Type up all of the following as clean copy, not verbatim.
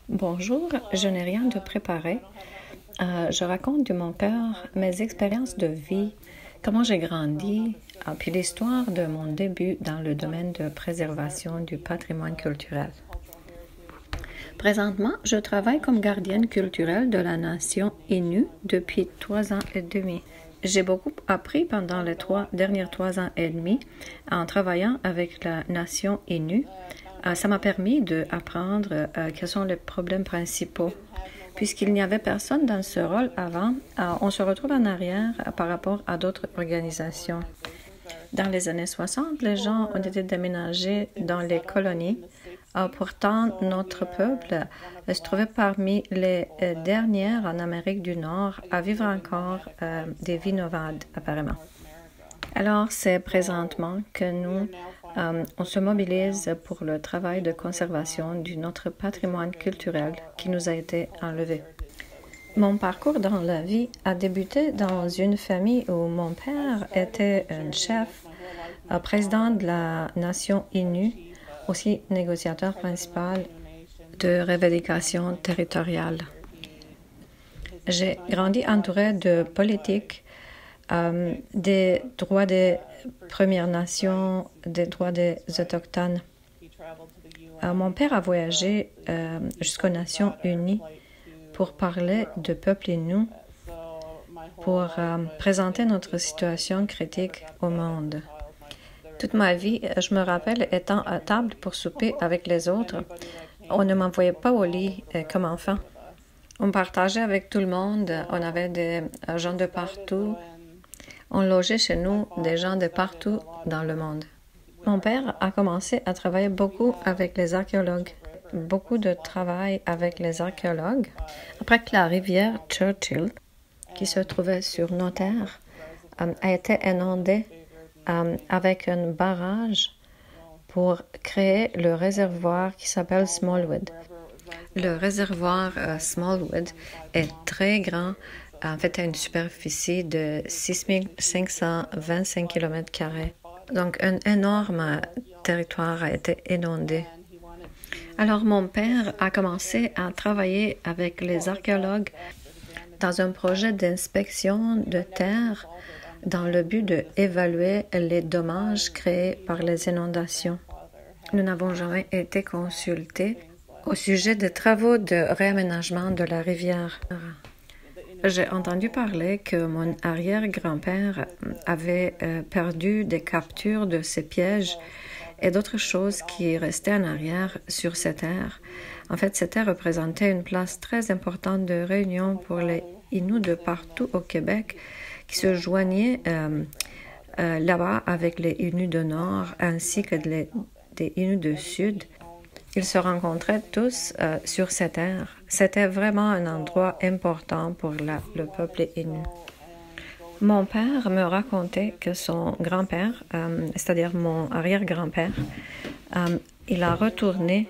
Bonjour, je n'ai rien de préparé. Je raconte de mon cœur mes expériences de vie, comment j'ai grandi, puis l'histoire de mon début dans le domaine de préservation du patrimoine culturel. Présentement, je travaille comme gardienne culturelle de la nation Innu depuis 3 ans et demi. J'ai beaucoup appris pendant les derniers 3 ans et demi en travaillant avec la nation Innu. Ça m'a permis d'apprendre quels sont les problèmes principaux. Puisqu'il n'y avait personne dans ce rôle avant, on se retrouve en arrière par rapport à d'autres organisations. Dans les années 60, les gens ont été déménagés dans les colonies. Pourtant, notre peuple se trouvait parmi les dernières en Amérique du Nord à vivre encore des vies nomades, apparemment. Alors, c'est présentement que nous, on se mobilise pour le travail de conservation de notre patrimoine culturel qui nous a été enlevé. Mon parcours dans la vie a débuté dans une famille où mon père était un chef, président de la nation Innu, aussi négociateur principal de revendication territoriale. J'ai grandi entouré de politique, des droits des Premières Nations, des droits des Autochtones. Mon père a voyagé jusqu'aux Nations Unies pour parler de peuple Innu, pour présenter notre situation critique au monde. Toute ma vie, je me rappelle étant à table pour souper avec les autres. On ne m'envoyait pas au lit comme enfant. On partageait avec tout le monde. On avait des gens de partout. On logeait chez nous des gens de partout dans le monde. Mon père a commencé à travailler beaucoup avec les archéologues. Beaucoup de travail avec les archéologues. Après que la rivière Churchill, qui se trouvait sur nos terres, a été inondée avec un barrage pour créer le réservoir qui s'appelle Smallwood. Le réservoir Smallwood est très grand. En fait, il a une superficie de 6525 km². Donc, un énorme territoire a été inondé. Alors, mon père a commencé à travailler avec les archéologues dans un projet d'inspection de terre dans le but d'évaluer les dommages créés par les inondations. Nous n'avons jamais été consultés au sujet des travaux de réaménagement de la rivière. J'ai entendu parler que mon arrière-grand-père avait perdu des captures de ces pièges et d'autres choses qui restaient en arrière sur ces terres. En fait, ces terres représentaient une place très importante de réunion pour les Inuits de partout au Québec qui se joignaient là-bas avec les Inuits du Nord ainsi que des Inuits du Sud. Ils se rencontraient tous sur ces terres. C'était vraiment un endroit important pour le peuple Innu. Mon père me racontait que son grand-père, c'est-à-dire mon arrière-grand-père, il a retourné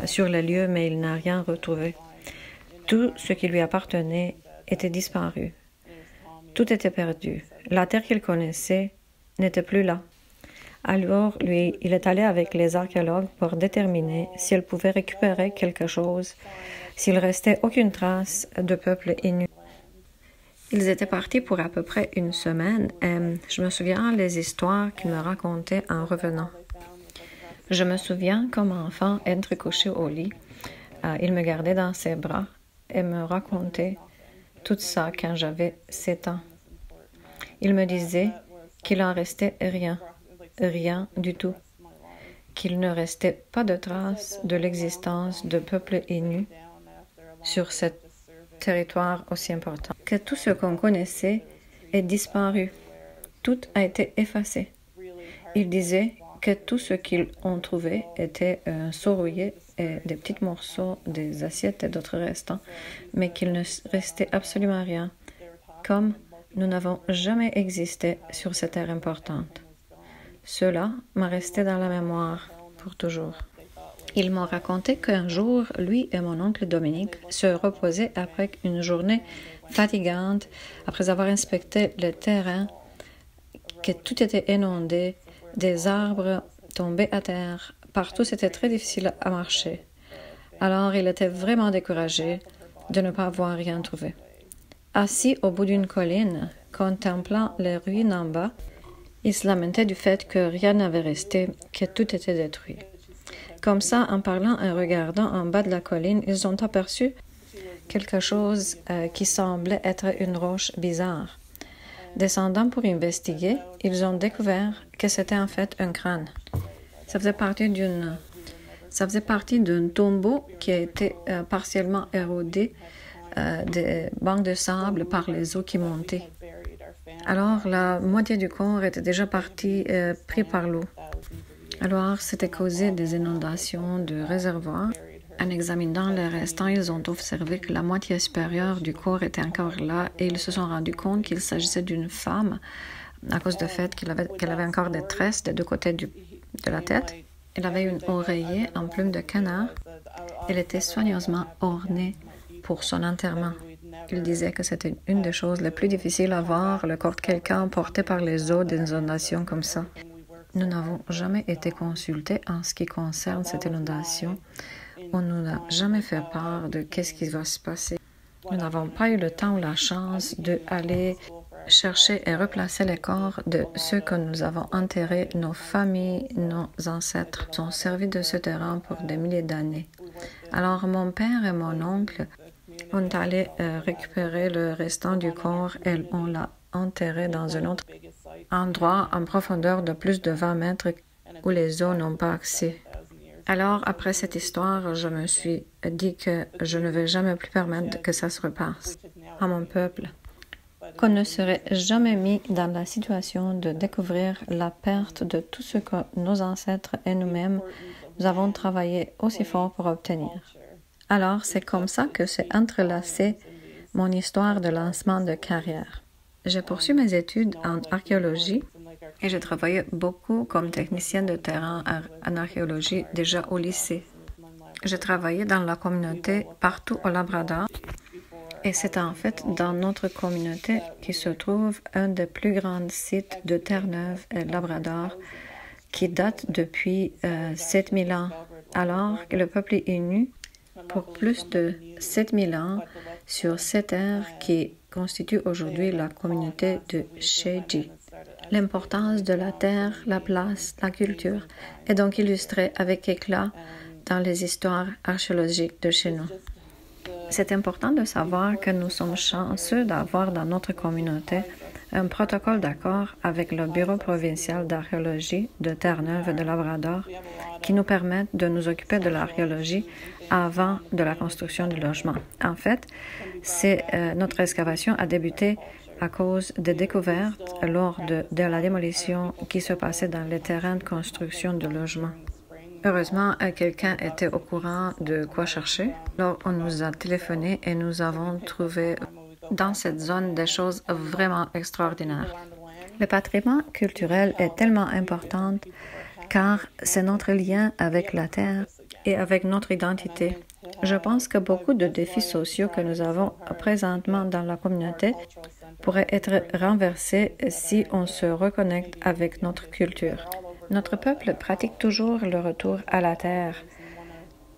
sur le lieu, mais il n'a rien retrouvé. Tout ce qui lui appartenait était disparu. Tout était perdu. La terre qu'il connaissait n'était plus là. Alors, lui, il est allé avec les archéologues pour déterminer s'il pouvait récupérer quelque chose, s'il restait aucune trace de peuple Innu. Ils étaient partis pour à peu près une semaine et je me souviens les histoires qu'ils me racontaient en revenant. Je me souviens comme enfant être couché au lit. Il me gardait dans ses bras et me racontait tout ça quand j'avais 7 ans. Il me disait qu'il en restait rien du tout, qu'il ne restait pas de traces de l'existence de peuples Innu sur ce territoire aussi important, que tout ce qu'on connaissait est disparu, tout a été effacé. Il disait que tout ce qu'ils ont trouvé était saurouillé et des petits morceaux des assiettes et d'autres restants, mais qu'il ne restait absolument rien, comme nous n'avons jamais existé sur cette terre importante. Cela m'a resté dans la mémoire pour toujours. Ils m'ont raconté qu'un jour, lui et mon oncle Dominique se reposaient après une journée fatigante, après avoir inspecté le terrain, que tout était inondé, des arbres tombaient à terre, partout c'était très difficile à marcher. Alors, il était vraiment découragé de ne pas avoir rien trouvé. Assis au bout d'une colline, contemplant les ruines en bas, il se lamentait du fait que rien n'avait resté, que tout était détruit. Comme ça, en parlant et regardant en bas de la colline, ils ont aperçu quelque chose qui semblait être une roche bizarre. Descendant pour investiguer, ils ont découvert que c'était en fait un crâne. Ça faisait partie d'un tombeau qui a été partiellement érodé des bancs de sable par les eaux qui montaient. Alors, la moitié du corps était déjà pris par l'eau. Alors, c'était causé des inondations de réservoirs. En examinant les restants, ils ont observé que la moitié supérieure du corps était encore là et ils se sont rendus compte qu'il s'agissait d'une femme à cause du fait qu'elle avait encore des tresses des deux côtés de la tête. Elle avait une oreiller en plume de canard. Elle était soigneusement ornée pour son enterrement. Il disait que c'était une des choses les plus difficiles à voir, le corps de quelqu'un emporté par les eaux d'une inondation comme ça. Nous n'avons jamais été consultés en ce qui concerne cette inondation. On ne nous a jamais fait part de qu'est-ce qui va se passer. Nous n'avons pas eu le temps ou la chance d'aller chercher et replacer les corps de ceux que nous avons enterrés. Nos familles, nos ancêtres sont servis de ce terrain pour des milliers d'années. Alors mon père et mon oncle ont allé récupérer le restant du corps et on l'a enterré dans un autre endroit en profondeur de plus de 20 mètres où les eaux n'ont pas accès. Alors, après cette histoire, je me suis dit que je ne vais jamais plus permettre que ça se repasse à mon peuple, qu'on ne serait jamais mis dans la situation de découvrir la perte de tout ce que nos ancêtres et nous-mêmes, nous avons travaillé aussi fort pour obtenir. Alors, c'est comme ça que s'est entrelacée mon histoire de lancement de carrière. J'ai poursuivi mes études en archéologie et j'ai travaillé beaucoup comme technicienne de terrain en archéologie déjà au lycée. J'ai travaillé dans la communauté partout au Labrador et c'est en fait dans notre communauté qui se trouve un des plus grands sites de Terre-Neuve et Labrador qui date depuis 7000 ans, alors que le peuple Innu pour plus de 7000 ans sur cette terre qui constitue aujourd'hui la communauté de Sheji. L'importance de la terre, la place, la culture est donc illustrée avec éclat dans les histoires archéologiques de chez nous. C'est important de savoir que nous sommes chanceux d'avoir dans notre communauté un protocole d'accord avec le Bureau provincial d'archéologie de Terre-Neuve et de Labrador qui nous permettent de nous occuper de l'archéologie avant de la construction du logement. En fait, notre excavation a débuté à cause des découvertes lors de la démolition qui se passait dans les terrains de construction de logements. Heureusement, quelqu'un était au courant de quoi chercher. Alors, on nous a téléphoné et nous avons trouvé dans cette zone des choses vraiment extraordinaires. Le patrimoine culturel est tellement important car c'est notre lien avec la terre et avec notre identité. Je pense que beaucoup de défis sociaux que nous avons présentement dans la communauté pourraient être renversés si on se reconnecte avec notre culture. Notre peuple pratique toujours le retour à la terre,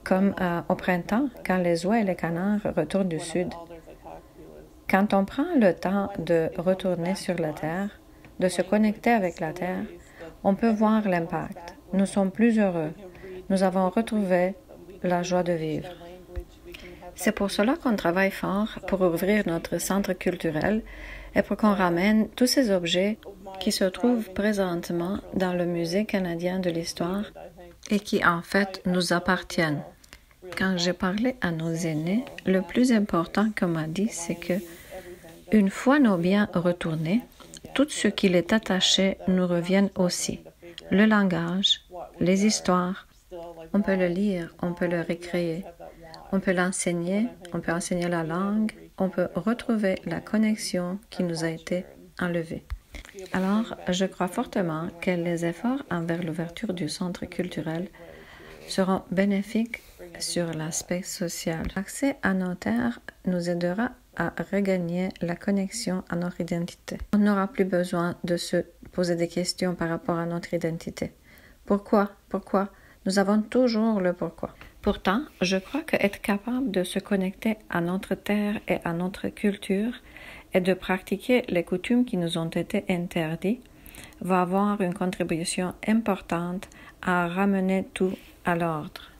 comme au printemps, quand les oies et les canards retournent du sud. Quand on prend le temps de retourner sur la terre, de se connecter avec la terre, on peut voir l'impact. Nous sommes plus heureux. Nous avons retrouvé la joie de vivre. C'est pour cela qu'on travaille fort pour ouvrir notre centre culturel et pour qu'on ramène tous ces objets qui se trouvent présentement dans le Musée canadien de l'histoire et qui en fait nous appartiennent. Quand j'ai parlé à nos aînés, le plus important qu'on m'a dit, c'est que une fois nos biens retournés, tout ce qui est attaché nous revient aussi. Le langage, les histoires, on peut le lire, on peut le recréer, on peut l'enseigner, on peut enseigner la langue, on peut retrouver la connexion qui nous a été enlevée. Alors, je crois fortement que les efforts envers l'ouverture du centre culturel seront bénéfiques sur l'aspect social. L'accès à nos terres nous aidera à regagner la connexion à notre identité. On n'aura plus besoin de se poser des questions par rapport à notre identité. Pourquoi? Pourquoi? Nous avons toujours le pourquoi. Pourtant, je crois qu'être capable de se connecter à notre terre et à notre culture et de pratiquer les coutumes qui nous ont été interdites va avoir une contribution importante à ramener tout à l'ordre.